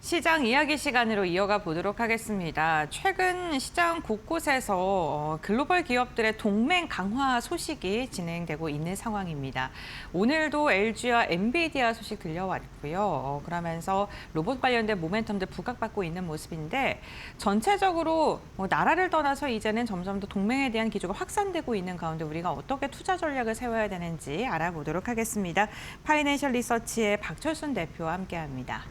시장 이야기 시간으로 이어가 보도록 하겠습니다. 최근 시장 곳곳에서 글로벌 기업들의 동맹 강화 소식이 진행되고 있는 상황입니다. 오늘도 LG와 엔비디아 소식 들려왔고요. 그러면서 로봇 관련된 모멘텀들 부각받고 있는 모습인데 전체적으로 나라를 떠나서 이제는 점점 더 동맹에 대한 기조가 확산되고 있는 가운데 우리가 어떻게 투자 전략을 세워야 되는지 알아보도록 하겠습니다. 파이낸셜 리서치의 박철순 대표와 함께합니다.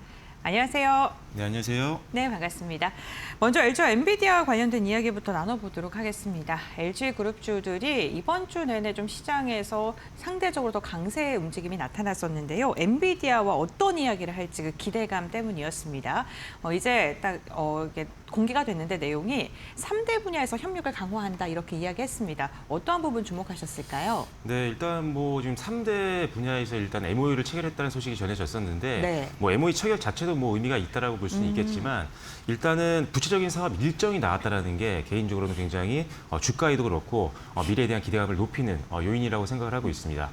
안녕하세요. 네, 안녕하세요. 네, 반갑습니다. 먼저 LG와 엔비디아 관련된 이야기부터 나눠보도록 하겠습니다. LG 그룹주들이 이번 주 내내 좀 시장에서 상대적으로 더 강세의 움직임이 나타났었는데요. 엔비디아와 어떤 이야기를 할지 그 기대감 때문이었습니다. 이제 딱 이게 공개가 됐는데 내용이 3대 분야에서 협력을 강화한다 이렇게 이야기했습니다. 어떠한 부분 주목하셨을까요? 네, 일단 뭐 지금 3대 분야에서 일단 MOU를 체결했다는 소식이 전해졌었는데 네. 뭐 MOU 체결 자체도 뭐 의미가 있다라고 볼 수는 있겠지만 일단은 구체적인 사업 일정이 나왔다라는 게 개인적으로는 굉장히 주가에도 그렇고 미래에 대한 기대감을 높이는 요인이라고 생각을 하고 있습니다.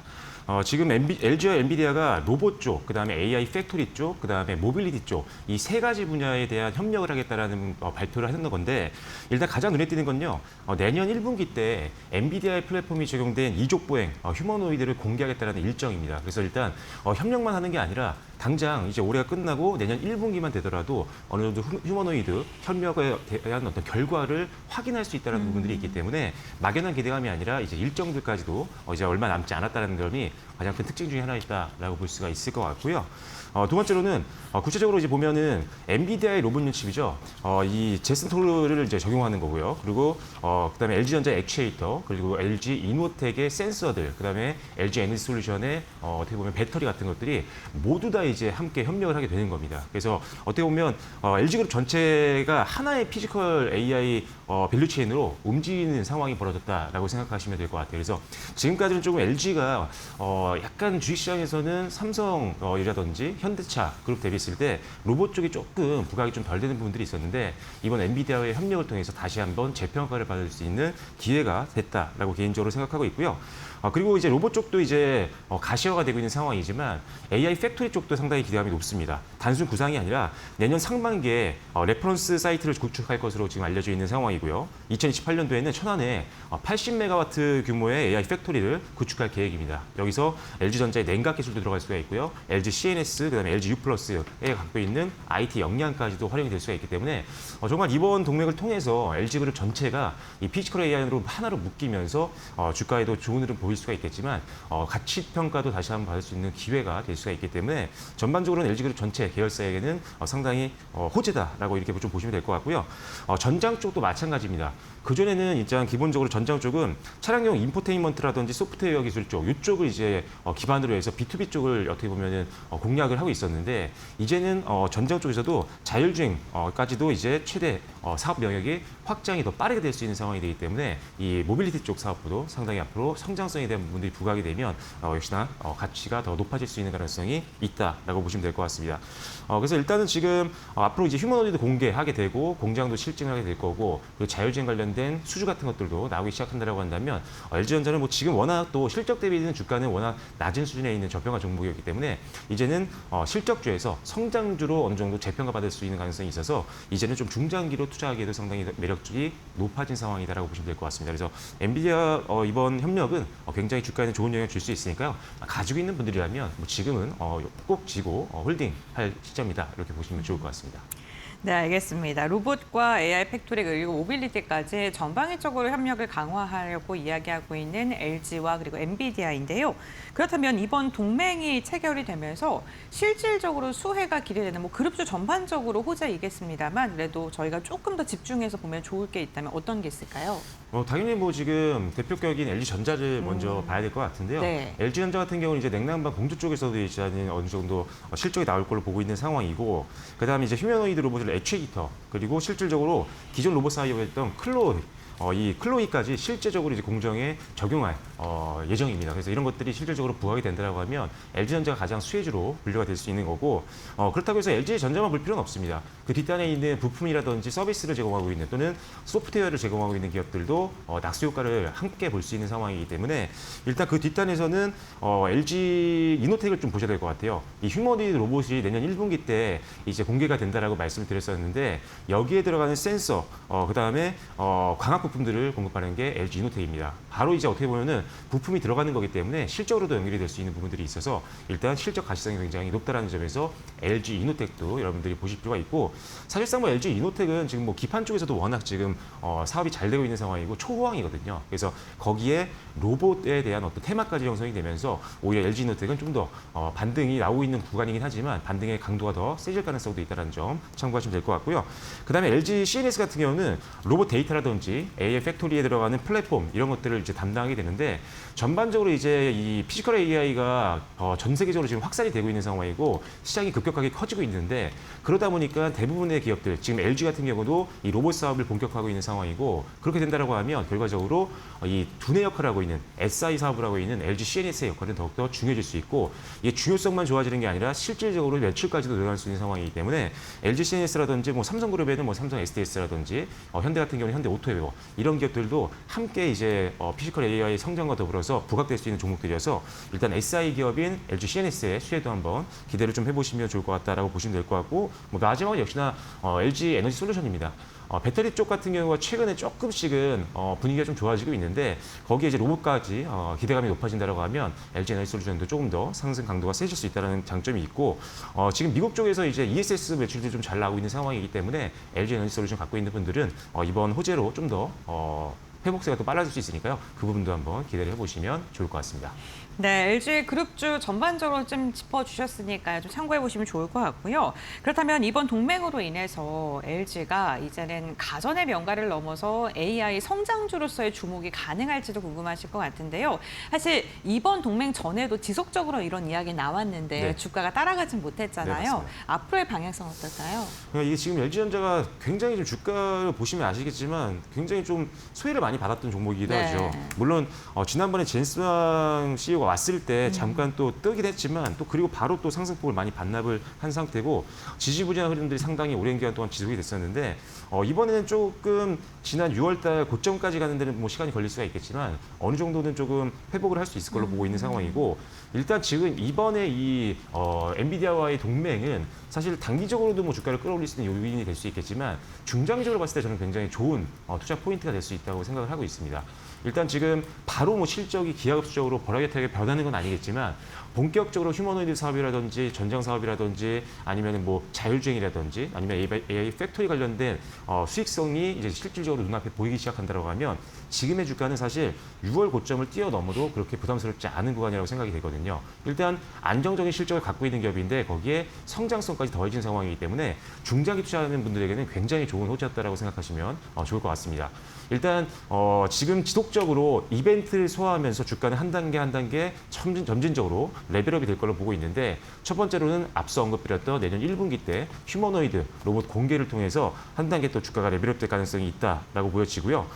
지금 LG와 엔비디아가 로봇 쪽, 그다음에 AI 팩토리 쪽, 그다음에 모빌리티 쪽 이 세 가지 분야에 대한 협력을 하겠다라는 발표를 하는 건데 일단 가장 눈에 띄는 건요. 내년 1분기 때 엔비디아의 플랫폼이 적용된 이족 보행 휴머노이드를 공개하겠다라는 일정입니다. 그래서 일단 협력만 하는 게 아니라 당장 이제 올해가 끝나고 내년 1분기만 되더라도 어느 정도 휴머노이드 협력에 대한 어떤 결과를 확인할 수 있다는 부분들이 있기 때문에 막연한 기대감이 아니라 이제 일정들까지도 이제 얼마 남지 않았다는 점이 가장 큰 특징 중에 하나있다라고 볼 수가 있을 것 같고요. 두 번째로는 구체적으로 이제 보면은 엔비디아의 로봇 윤칩이죠. 이 제슨 톨을 이제 적용하는 거고요. 그리고 그다음에 LG전자 액추에이터, 그리고 LG 이노텍의 센서들, 그다음에 LG 에너지 솔루션의 어떻게 보면 배터리 같은 것들이 모두 다 이제 함께 협력을 하게 되는 겁니다. 그래서 어떻게 보면 LG그룹 전체가 하나의 피지컬 AI 밸류체인으로 움직이는 상황이 벌어졌다라고 생각하시면 될 것 같아요. 그래서 지금까지는 조금 LG가 약간 주식시장에서는 삼성이라든지 현대차 그룹 대비했을 때 로봇 쪽이 조금 부각이 좀 덜 되는 부분들이 있었는데 이번 엔비디아의 협력을 통해서 다시 한번 재평가를 받을 수 있는 기회가 됐다라고 개인적으로 생각하고 있고요. 그리고 이제 로봇 쪽도 이제 가시화가 되고 있는 상황이지만 AI 팩토리 쪽도 상당히 기대감이 높습니다. 단순 구상이 아니라 내년 상반기에 레퍼런스 사이트를 구축할 것으로 지금 알려져 있는 상황이고요. 2028년도에는 천안에 80메가와트 규모의 AI 팩토리를 구축할 계획입니다. 여기서 LG전자의 냉각 기술도 들어갈 수가 있고요. LG CNS, 그다음에 LG U+에 갖고 있는 IT 역량까지도 활용이 될 수가 있기 때문에 정말 이번 동맹을 통해서 LG그룹 전체가 이 피지컬 AI로 하나로 묶이면서 주가에도 좋은 흐름 보일 수가 있겠지만 가치 평가도 다시 한번 받을 수 있는 기회가 될 수가 있기 때문에 전반적으로는 LG그룹 전체 계열사에게는 상당히 호재다라고 이렇게 좀 보시면 될 것 같고요. 전장 쪽도 마찬가지입니다. 그전에는 일단 기본적으로 전장 쪽은 차량용 인포테인먼트라든지 소프트웨어 기술 쪽 이쪽을 이제 기반으로 해서 B2B 쪽을 어떻게 보면은 공략을 하고 있었는데 이제는 전장 쪽에서도 자율주행까지도 이제 최대 사업 영역이 확장이 더 빠르게 될 수 있는 상황이 되기 때문에 이 모빌리티 쪽 사업부도 상당히 앞으로 성장성에 대한 부분들이 부각이 되면 역시나 가치가 더 높아질 수 있는 가능성이 있다라고 보시면 될 것 같습니다. 그래서 일단은 지금 앞으로 이제 휴머노이드 공개하게 되고 공장도 실증하게 될 거고 그리고 자율주행 관련된 수주 같은 것들도 나오기 시작한다라고 한다면 LG전자는 뭐 지금 워낙 또 실적 대비는 주가는 워낙 낮은 수준에 있는 저평가 종목이었기 때문에 이제는 실적주에서 성장주로 어느 정도 재평가 받을 수 있는 가능성이 있어서 이제는 좀 중장기로 투자하기에도 상당히 매력이 높아진 상황이다라고 보시면 될 것 같습니다. 그래서 엔비디아 이번 협력은 굉장히 주가에는 좋은 영향을 줄 수 있으니까요. 가지고 있는 분들이라면 뭐 지금은 꼭 쥐고 홀딩할 시점이다 이렇게 보시면 좋을 것 같습니다. 네, 알겠습니다. 로봇과 AI 팩토리 그리고 모빌리티까지 전방위적으로 협력을 강화하려고 이야기하고 있는 LG와 그리고 엔비디아인데요. 그렇다면 이번 동맹이 체결이 되면서 실질적으로 수혜가 기대되는 그룹주 전반적으로 호재이겠습니다만 그래도 저희가 조금 더 집중해서 보면 좋을 게 있다면 어떤 게 있을까요? 당연히 뭐 지금 대표격인 LG전자를 먼저 봐야 될 것 같은데요. 네. LG전자 같은 경우는 이제 냉난방 공조 쪽에서도 이제 어느 정도 실적이 나올 걸로 보고 있는 상황이고, 그다음에 이제 휴머노이드 로봇을 액추에이터 그리고 실질적으로 기존 로봇 사이에 했던 클로 이 클로이까지 실제적으로 이제 공정에 적용할 예정입니다. 그래서 이런 것들이 실질적으로 부각이 된다고 하면 LG전자가 가장 수혜주로 분류가 될 수 있는 거고 그렇다고 해서 LG전자만 볼 필요는 없습니다. 그 뒷단에 있는 부품이라든지 서비스를 제공하고 있는 또는 소프트웨어를 제공하고 있는 기업들도 낙수 효과를 함께 볼 수 있는 상황이기 때문에 일단 그 뒷단에서는 LG 이노텍을 좀 보셔야 될 것 같아요. 이 휴머노이드 로봇이 내년 1분기 때 이제 공개가 된다라고 말씀을 드렸었는데 여기에 들어가는 센서, 그다음에 광학 부품들을 공급하는 게 LG 이노텍입니다. 바로 이제 어떻게 보면은 부품이 들어가는 거기 때문에 실적으로도 연결이 될 수 있는 부분들이 있어서 일단 실적 가시성이 굉장히 높다라는 점에서 LG 이노텍도 여러분들이 보실 필요가 있고 사실상 뭐 LG 이노텍은 지금 뭐 기판 쪽에서도 워낙 지금 사업이 잘 되고 있는 상황이고 초호황이거든요. 그래서 거기에 로봇에 대한 어떤 테마까지 형성이 되면서 오히려 LG 이노텍은 좀 더 반등이 나오고 있는 구간이긴 하지만 반등의 강도가 더 세질 가능성도 있다는 점 참고하시면 될 것 같고요. 그다음에 LG CNS 같은 경우는 로봇 데이터라든지 AI 팩토리에 들어가는 플랫폼 이런 것들을 이제 담당하게 되는데 전반적으로 이제 이 피지컬 AI가 전 세계적으로 지금 확산이 되고 있는 상황이고 시장이 급격하게 커지고 있는데 그러다 보니까 대부분의 기업들 지금 LG 같은 경우도 이 로봇 사업을 본격화하고 있는 상황이고 그렇게 된다라고 하면 결과적으로 이 두뇌 역할을 하고 있는 SI 사업을 하고 있는 LG CNS의 역할은 더욱더 중요해질 수 있고 이게 중요성만 좋아지는 게 아니라 실질적으로 매출까지도 늘어날 수 있는 상황이기 때문에 LG CNS라든지 뭐 삼성그룹에는 뭐 삼성 SDS라든지 현대 같은 경우는 현대 오토웨어 이런 기업들도 함께 이제 피지컬 AI 성장과 더불어서 부각될 수 있는 종목들이어서 일단 SI 기업인 LG CNS의 수혜도 한번 기대를 좀 해보시면 좋을 것 같다라고 보시면 될 것 같고 뭐 마지막은 역시나 LG 에너지 솔루션입니다. 배터리 쪽 같은 경우가 최근에 조금씩은 분위기가 좀 좋아지고 있는데 거기에 이제 로봇까지 기대감이 높아진다고 하면 LG 에너지 솔루션도 조금 더 상승 강도가 세질 수 있다는 장점이 있고 지금 미국 쪽에서 이제 ESS 매출도 좀 잘 나오고 있는 상황이기 때문에 LG 에너지 솔루션 갖고 있는 분들은 이번 호재로 좀 더 회복세가 또 빨라질 수 있으니까요. 그 부분도 한번 기대를 해보시면 좋을 것 같습니다. 네, LG 그룹주 전반적으로 좀 짚어주셨으니까요. 좀 참고해 보시면 좋을 것 같고요. 그렇다면 이번 동맹으로 인해서 LG가 이제는 가전의 명가를 넘어서 AI 성장주로서의 주목이 가능할지도 궁금하실 것 같은데요. 사실 이번 동맹 전에도 지속적으로 이런 이야기 나왔는데 네. 주가가 따라가진 못했잖아요. 네, 앞으로의 방향성 어떨까요? 이게 지금 LG전자가 굉장히 좀 주가를 보시면 아시겠지만 굉장히 좀 소외를 많이 받았던 종목이기도 네. 하죠. 물론 지난번에 젠스왕 CEO가 왔을 때 잠깐 또 뜨긴 했지만 또 그리고 바로 또 상승폭을 많이 반납을 한 상태고 지지부진한 흐름들이 상당히 오랜 기간 동안 지속이 됐었는데 이번에는 조금 지난 6월달 고점까지 가는 데는 뭐 시간이 걸릴 수가 있겠지만 어느 정도는 조금 회복을 할 수 있을 걸로 보고 있는 상황이고 일단 지금 이번에 이 엔비디아와의 동맹은 사실 단기적으로도 뭐 주가를 끌어올릴 수 있는 요인이 될 수 있겠지만 중장기적으로 봤을 때 저는 굉장히 좋은 투자 포인트가 될 수 있다고 생각을 하고 있습니다. 일단 지금 바로 뭐 실적이 기하급수적으로 버라이어티하게 변하는 건 아니겠지만 본격적으로 휴머노이드 사업이라든지 전장 사업이라든지 아니면 뭐 자율주행이라든지 아니면 AI 팩토리 관련된 수익성이 이제 실질적으로 눈앞에 보이기 시작한다고 하면 지금의 주가는 사실 6월 고점을 뛰어넘어도 그렇게 부담스럽지 않은 구간이라고 생각이 되거든요. 일단 안정적인 실적을 갖고 있는 기업인데 거기에 성장성까지 더해진 상황이기 때문에 중장기 투자하는 분들에게는 굉장히 좋은 호재였다라고 생각하시면 좋을 것 같습니다. 일단 지금 지속적으로 이벤트를 소화하면서 주가는 한 단계 한 단계 점진적으로 레벨업이 될 걸로 보고 있는데 첫 번째로는 앞서 언급드렸던 내년 1분기 때 휴머노이드 로봇 공개를 통해서 한 단계 또 주가가 레벨업 될 가능성이 있다라고 보여지고요.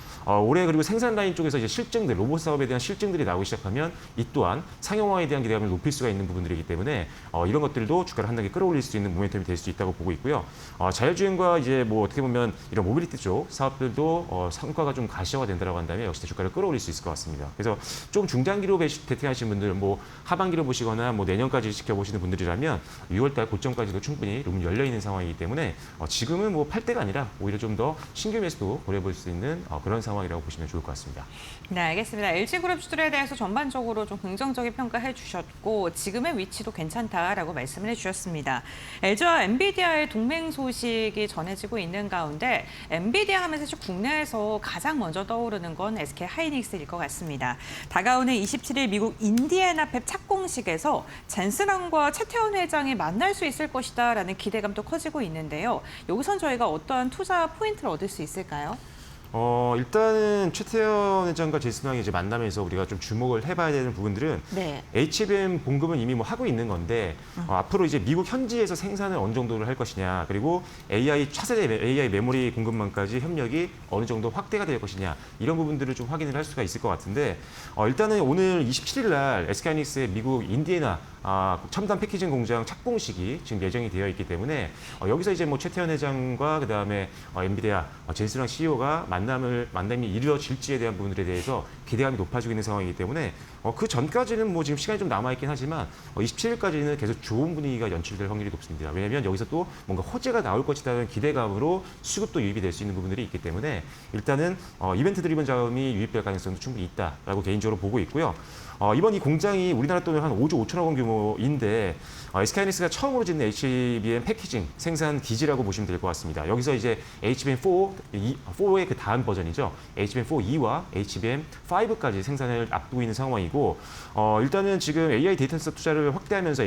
올해 그리고 생산 라인 쪽에서 이제 실증들 로봇 사업에 대한 실증들이 나오기 시작하면 이 또한 상용화에 대한 기대감을 높일 수가 있는 부분들이기 때문에 이런 것들도 주가를 한 단계 끌어올릴 수 있는 모멘텀이 될 수 있다고 보고 있고요. 자율주행과 이제 뭐 어떻게 보면 이런 모빌리티 쪽 사업들도 성과가 좀 가시화가 된다고 한다면 역시 주가를 끌어올릴 수 있을 것 같습니다. 그래서 좀 중장기로 베팅하시는 분들, 뭐 하반기로 보시거나 뭐 내년까지 지켜보시는 분들이라면 6월달 고점까지도 충분히 룸이 열려 있는 상황이기 때문에 지금은 뭐 팔 때가 아니라 오히려 좀 더 신규 매수도 고려해볼 수 있는 그런 상황이라고 보시면 좋을 것 같습니다. 네, 알겠습니다. LG그룹주들에 대해서 전반적으로 좀 긍정적인 평가해 주셨고 지금의 위치도 괜찮다라고 말씀을 해주셨습니다. LG와 엔비디아의 동맹 소식이 전해지고 있는 가운데 엔비디아 하면 사실 국내에서 가장 먼저 떠오르는 건 SK 하이닉스일 것 같습니다. 다가오는 27일 미국 인디애나 팹 착공식에서 젠슨왕과 최태원 회장이 만날 수 있을 것이다라는 기대감도 커지고 있는데요. 여기선 저희가 어떠한 투자 포인트를 얻을 수 있을까요? 일단은 최태원 회장과 제이슨 황이 이제 만나면서 우리가 좀 주목을 해봐야 되는 부분들은 네. HBM 공급은 이미 뭐 하고 있는 건데 앞으로 이제 미국 현지에서 생산을 어느 정도를 할 것이냐, 그리고 AI 차세대 AI 메모리 공급망까지 협력이 어느 정도 확대가 될 것이냐, 이런 부분들을 좀 확인을 할 수가 있을 것 같은데 일단은 오늘 27일 날 SK하이닉스의 미국 인디애나 첨단 패키징 공장 착공식이 지금 예정이 되어 있기 때문에 여기서 이제 뭐 최태원 회장과 그다음에 엔비디아 제이슨 황 CEO가 만남이 이루어질지에 대한 부분들에 대해서 기대감이 높아지고 있는 상황이기 때문에 그 전까지는 뭐 지금 시간이 좀 남아있긴 하지만 27일까지는 계속 좋은 분위기가 연출될 확률이 높습니다. 왜냐하면 여기서 또 뭔가 호재가 나올 것이라는 기대감으로 수급도 유입이 될 수 있는 부분들이 있기 때문에 일단은 이벤트 드리븐 자금이 유입될 가능성도 충분히 있다라고 개인적으로 보고 있고요. 이번 이 공장이 우리나라 돈으로 한 5조 5천억 원 규모인데 SK하이닉스가 처음으로 짓는 HBM 패키징 생산 기지라고 보시면 될 것 같습니다. 여기서 이제 HBM4의 그 다음 버전이죠. HBM4E와 HBM5까지 생산을 앞두고 있는 상황이고 일단은 지금 AI 데이터 센터 투자를 확대하면서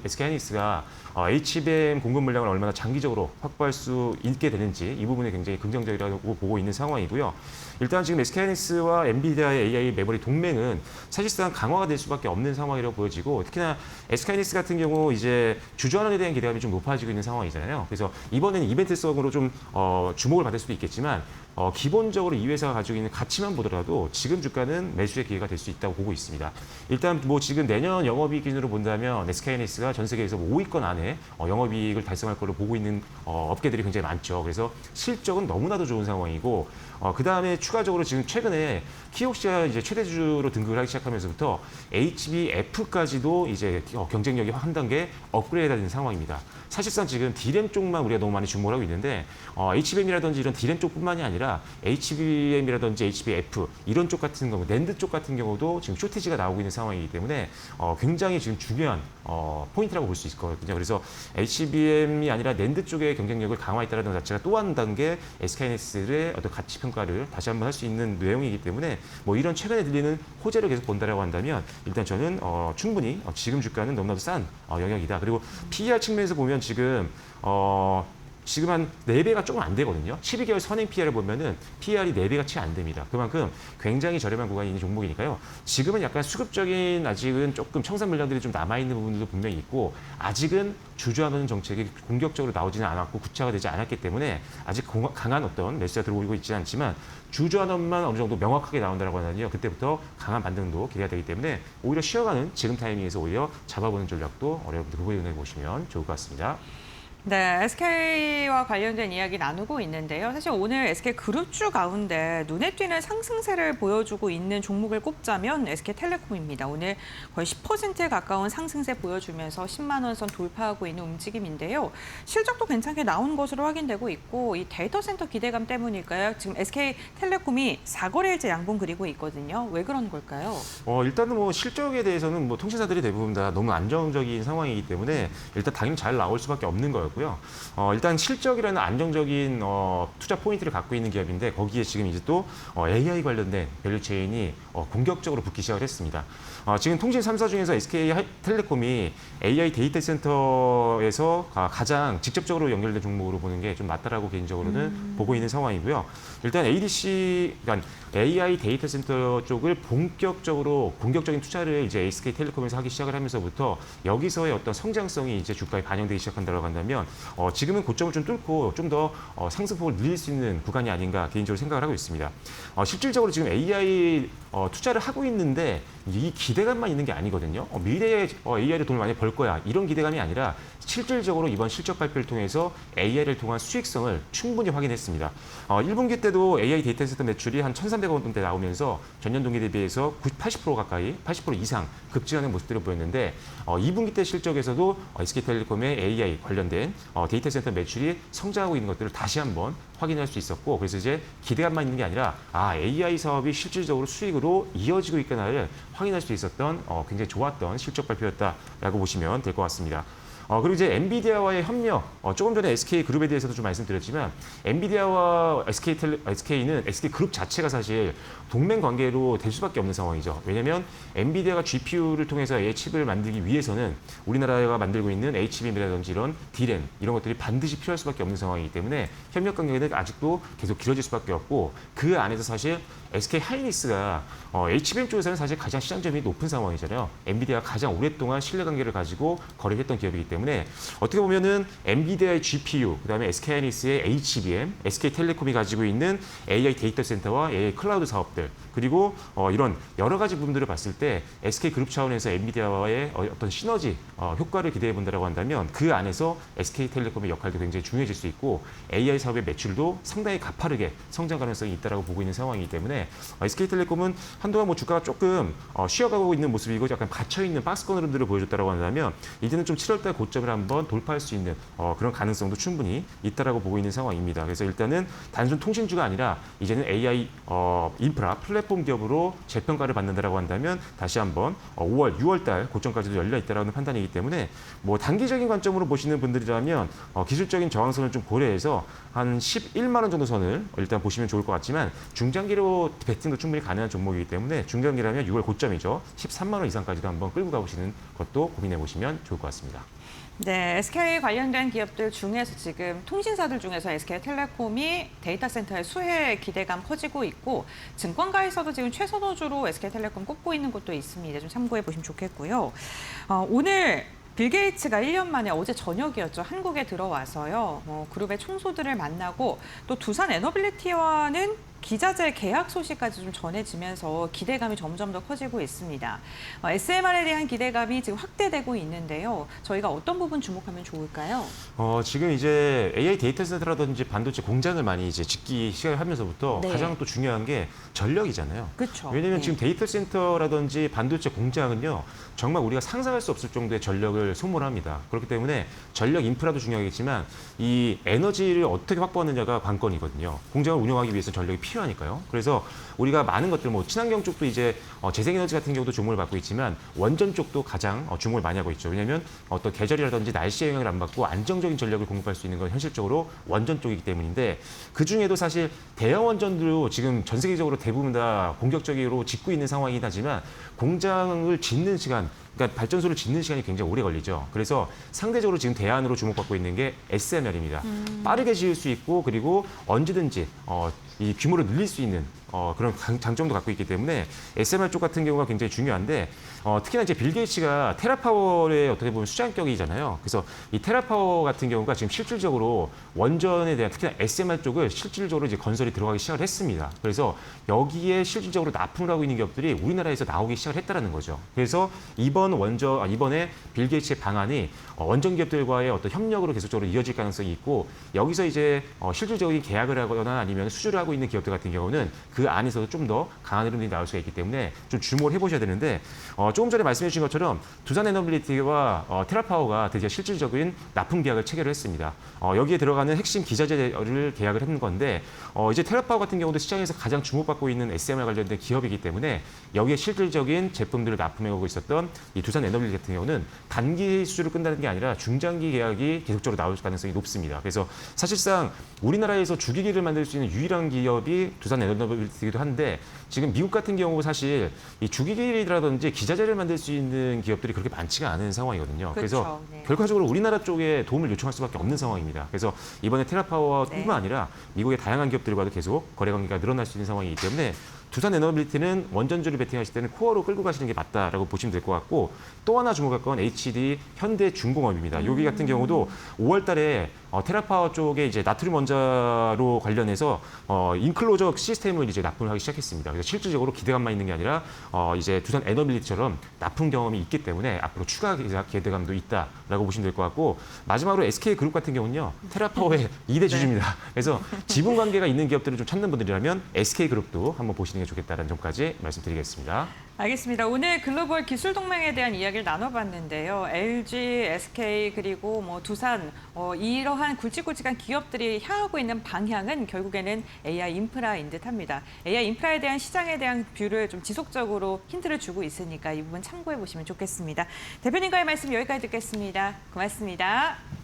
SK하이닉스가 HBM 공급 물량을 얼마나 장기적으로 확보할 수 있게 되는지 이 부분에 굉장히 긍정적이라고 보고 있는 상황이고요. 일단 지금 SK하이닉스와 엔비디아의 AI 메모리 동맹은 사실상 강화가 될 수밖에 없는 상황이라고 보여지고, 특히나 SK하이닉스 같은 경우 이제 주주환원에 대한 기대감이 좀 높아지고 있는 상황이잖아요. 그래서 이번에는 이벤트성으로 좀 주목을 받을 수도 있겠지만 기본적으로 이 회사가 가지고 있는 가치만 보더라도 지금 주가는 매수의 기회가 될 수 있다고 보고 있습니다. 일단 뭐 지금 내년 영업이익 기준으로 본다면 SK하이닉스가 전 세계에서 5위권 안에 영업이익을 달성할 걸로 보고 있는 업계들이 굉장히 많죠. 그래서 실적은 너무나도 좋은 상황이고 그 다음에 추가적으로 지금 최근에 키옥시아 이제 최대주주로 등극을 하기 시작하면서부터 HBF까지도 이제 경쟁력이 한 단계 업그레이드된 상황입니다. 사실상 지금 D램 쪽만 우리가 너무 많이 주목을 하고 있는데 HBM이라든지 이런 D램 쪽뿐만이 아니라 HBM이라든지 HBF 이런 쪽 같은 경우, 낸드 쪽 같은 경우도 지금 쇼티지가 나오고 있는 상황이기 때문에 굉장히 지금 중요한 포인트라고 볼 수 있거든요. 그래서 HBM이 아니라 낸드 쪽의 경쟁력을 강화했다는 것 자체가 또 한 단계 SK하이닉스의 어떤 가치 평가를 다시 한번 할 수 있는 내용이기 때문에 뭐 이런 최근에 들리는 호재를 계속 본다라고 한다면 일단 저는 충분히 지금 주가는 너무나도 싼 영역이다. 그리고 PER 측면에서 보면 지금 한 4배가 조금 안 되거든요. 12개월 선행 PER을 보면은 PER이 4배가 채 안 됩니다. 그만큼 굉장히 저렴한 구간이 있는 종목이니까요. 지금은 약간 수급적인 아직은 조금 청산 물량들이 좀 남아있는 부분들도 분명히 있고 아직은 주저하는 정책이 공격적으로 나오지는 않았고 구체화되지 않았기 때문에 아직 강한 어떤 매수가 들어오고 있지 않지만 주저하는만 어느 정도 명확하게 나온다고 하면요. 그때부터 강한 반등도 기대가 되기 때문에 오히려 쉬어가는 지금 타이밍에서 오히려 잡아보는 전략도 여러분들 고려해 보시면 좋을 것 같습니다. 네, SK와 관련된 이야기 나누고 있는데요. 사실 오늘 SK 그룹주 가운데 눈에 띄는 상승세를 보여주고 있는 종목을 꼽자면 SK텔레콤입니다. 오늘 거의 10%에 가까운 상승세 보여주면서 10만 원 선 돌파하고 있는 움직임인데요. 실적도 괜찮게 나온 것으로 확인되고 있고 이 데이터 센터 기대감 때문일까요? 지금 SK텔레콤이 4거래일째 양봉 그리고 있거든요. 왜 그런 걸까요? 일단은 뭐 실적에 대해서는 뭐 통신사들이 대부분 다 너무 안정적인 상황이기 때문에 일단 당연히 잘 나올 수밖에 없는 거였고요. 일단 실적이라는 안정적인 투자 포인트를 갖고 있는 기업인데 거기에 지금 이제 또 AI 관련된 밸류체인이 공격적으로 붙기 시작을 했습니다. 지금 통신 3사 중에서 SK텔레콤이 AI 데이터 센터에서 가장 직접적으로 연결된 종목으로 보는 게 좀 맞다라고 개인적으로는 보고 있는 상황이고요. 일단 ADC, 그러니까 AI 데이터 센터 쪽을 본격적으로 공격적인 투자를 이제 SK텔레콤에서 하기 시작을 하면서부터 여기서의 어떤 성장성이 이제 주가에 반영되기 시작한다고 한다면 지금은 고점을 좀 뚫고 좀 더 상승폭을 늘릴 수 있는 구간이 아닌가 개인적으로 생각을 하고 있습니다. 실질적으로 지금 AI 투자를 하고 있는데 이 기대감만 있는 게 아니거든요. 미래에 AI를 돈을 많이 벌 거야 이런 기대감이 아니라 실질적으로 이번 실적 발표를 통해서 AI를 통한 수익성을 충분히 확인했습니다. 1분기 때도 AI 데이터 센터 매출이 한 1,300억 원대 나오면서 전년 동기 대비해서 80% 가까이, 80% 이상 급증하는 모습들을 보였는데 2분기 때 실적에서도 SK텔레콤의 AI 관련된 데이터 센터 매출이 성장하고 있는 것들을 다시 한번 확인할 수 있었고 그래서 이제 기대감만 있는 게 아니라 AI 사업이 실질적으로 수익으로 이어지고 있구나를 확인할 수 있었던 굉장히 좋았던 실적 발표였다라고 보시면 될 것 같습니다. 그리고 이제 엔비디아와의 협력, 조금 전에 SK 그룹에 대해서도 좀 말씀드렸지만 엔비디아와 SK는 SK 그룹 자체가 사실 동맹 관계로 될 수밖에 없는 상황이죠. 왜냐하면 엔비디아가 GPU를 통해서 AI 칩을 만들기 위해서는 우리나라가 만들고 있는 HBM이라든지 이런 D램 이런 것들이 반드시 필요할 수밖에 없는 상황이기 때문에 협력 관계는 아직도 계속 길어질 수밖에 없고 그 안에서 사실 SK 하이닉스가 HBM 쪽에서는 사실 가장 시장점이 높은 상황이잖아요. 엔비디아가 가장 오랫동안 신뢰관계를 가지고 거래했던 기업이기 때문에 어떻게 보면은 엔비디아의 GPU, 그다음에 SK 하이닉스의 HBM, SK텔레콤이 가지고 있는 AI 데이터 센터와 AI 클라우드 사업들 그리고 이런 여러 가지 부분들을 봤을 때 SK 그룹 차원에서 엔비디아와의 어떤 시너지 효과를 기대해 본다라고 한다면 그 안에서 SK텔레콤의 역할도 굉장히 중요해질 수 있고 AI 사업의 매출도 상당히 가파르게 성장 가능성이 있다라고 보고 있는 상황이기 때문에 SK텔레콤은 한동안 뭐 주가가 조금 쉬어가고 있는 모습이고 약간 갇혀있는 박스권 흐름들을 보여줬다라고 한다면 이제는 좀 7월달 고점을 한번 돌파할 수 있는 그런 가능성도 충분히 있다라고 보고 있는 상황입니다. 그래서 일단은 단순 통신주가 아니라 이제는 AI 인프라 플랫폼 기업으로 재평가를 받는다라고 한다면 다시 한번 5월, 6월달 고점까지도 열려 있다라는 판단이기 때문에 뭐 단기적인 관점으로 보시는 분들이라면 기술적인 저항선을 좀 고려해서 한 11만 원 정도 선을 일단 보시면 좋을 것 같지만 중장기로 베팅도 충분히 가능한 종목이기 때문에 중장기라면 6월 고점이죠. 13만 원 이상까지도 한번 끌고 가보시는 것도 고민해 보시면 좋을 것 같습니다. 네, SK 관련된 기업들 중에서 지금 통신사들 중에서 SK텔레콤이 데이터 센터의 수혜 기대감 커지고 있고 증권가에서도 지금 최선호주로 SK텔레콤 꼽고 있는 곳도 있습니다. 좀 참고해 보시면 좋겠고요. 오늘 빌 게이츠가 1년 만에 어제 저녁이었죠. 한국에 들어와서요. 그룹의 총수들을 만나고 또 두산 에너빌리티와는 기자재 계약 소식까지 좀 전해지면서 기대감이 점점 더 커지고 있습니다. SMR에 대한 기대감이 지금 확대되고 있는데요. 저희가 어떤 부분 주목하면 좋을까요? 지금 이제 AI 데이터 센터라든지 반도체 공장을 많이 이제 짓기 시작하면서부터 네. 가장 또 중요한 게 전력이잖아요. 그렇죠. 왜냐하면 네. 지금 데이터 센터라든지 반도체 공장은요, 정말 우리가 상상할 수 없을 정도의 전력을 소모합니다. 그렇기 때문에 전력 인프라도 중요하겠지만 이 에너지를 어떻게 확보하느냐가 관건이거든요. 공장을 운영하기 위해서 전력이 필요하니까요. 그래서 우리가 많은 것들, 뭐 친환경 쪽도 이제 재생에너지 같은 경우도 주목을 받고 있지만 원전 쪽도 가장 주목을 많이 하고 있죠. 왜냐하면 어떤 계절이라든지 날씨의 영향을 안 받고 안정적인 전력을 공급할 수 있는 건 현실적으로 원전 쪽이기 때문인데 그 중에도 사실 대형 원전도 지금 전 세계적으로 대부분 다 공격적으로 짓고 있는 상황이긴 하지만 공장을 짓는 시간, 그러니까 발전소를 짓는 시간이 굉장히 오래 걸리죠. 그래서 상대적으로 지금 대안으로 주목받고 있는 게 SMR입니다. 빠르게 지을 수 있고 그리고 언제든지 이 규모를 늘릴 수 있는 그런 장점도 갖고 있기 때문에 SMR 쪽 같은 경우가 굉장히 중요한데 특히나 이제 빌 게이츠가 테라파워의 어떻게 보면 수장격이잖아요. 그래서 이 테라파워 같은 경우가 지금 실질적으로 원전에 대한 특히나 SMR 쪽을 실질적으로 이제 건설이 들어가기 시작을 했습니다. 그래서 여기에 실질적으로 납품을 하고 있는 기업들이 우리나라에서 나오기 시작을 했다는 거죠. 그래서 이번에 빌 게이츠의 방안이 원전 기업들과의 어떤 협력으로 계속적으로 이어질 가능성이 있고 여기서 이제 실질적인 계약을 하거나 아니면 수주를 하고 있는 기업들 같은 경우는 그 안에서도 좀 더 강한 흐름들이 나올 수가 있기 때문에 좀 주목을 해보셔야 되는데 조금 전에 말씀해 주신 것처럼 두산 에너빌리티와 테라파워가 드디어 실질적인 납품 계약을 체결을 했습니다. 여기에 들어가는 핵심 기자재를 계약을 했는 건데 이제 테라파워 같은 경우도 시장에서 가장 주목받고 있는 SMR 관련된 기업이기 때문에 여기에 실질적인 제품들을 납품해오고 있었던 이 두산 에너빌리티 같은 경우는 단기 수주를 끝나는 게 아니라 중장기 계약이 계속적으로 나올 가능성이 높습니다. 그래서 사실상 우리나라에서 주기기를 만들 수 있는 유일한 기업이 두산 에너빌리티이기도 한데 지금 미국 같은 경우 사실 이 주기기라든지 기자재를 만들 수 있는 기업들이 그렇게 많지가 않은 상황이거든요. 그래서 그렇죠. 네. 결과적으로 우리나라 쪽에 도움을 요청할 수밖에 없는 상황입니다. 그래서 이번에 테라파워뿐만 네. 아니라 미국의 다양한 기업들과도 계속 거래 관계가 늘어날 수 있는 상황이기 때문에 두산 에너빌리티는 원전주를 베팅하실 때는 코어로 끌고 가시는 게 맞다라고 보시면 될 것 같고 또 하나 주목할 건 HD 현대중공업입니다. 여기 같은 경우도 5월 달에 테라파워 쪽에 이제 나트륨 원자로 관련해서 인클로저 시스템을 이제 납품을 하기 시작했습니다. 그래서 실질적으로 기대감만 있는 게 아니라 이제 두산 에너빌리티처럼 납품 경험이 있기 때문에 앞으로 추가 기대감도 있다라고 보시면 될 것 같고 마지막으로 SK 그룹 같은 경우는요 테라파워의 2대 주주입니다. 그래서 지분 관계가 있는 기업들을 좀 찾는 분들이라면 SK 그룹도 한번 보시는 보시는 게 좋겠다는 점까지 말씀드리겠습니다. 알겠습니다. 오늘 글로벌 기술 동맹에 대한 이야기를 나눠봤는데요. LG, SK 그리고 뭐 두산 이러한 굵직굵직한 기업들이 향하고 있는 방향은 결국에는 AI 인프라인 듯합니다. AI 인프라에 대한 시장에 대한 뷰를 좀 지속적으로 힌트를 주고 있으니까 이 부분 참고해 보시면 좋겠습니다. 대표님과의 말씀 여기까지 듣겠습니다. 고맙습니다.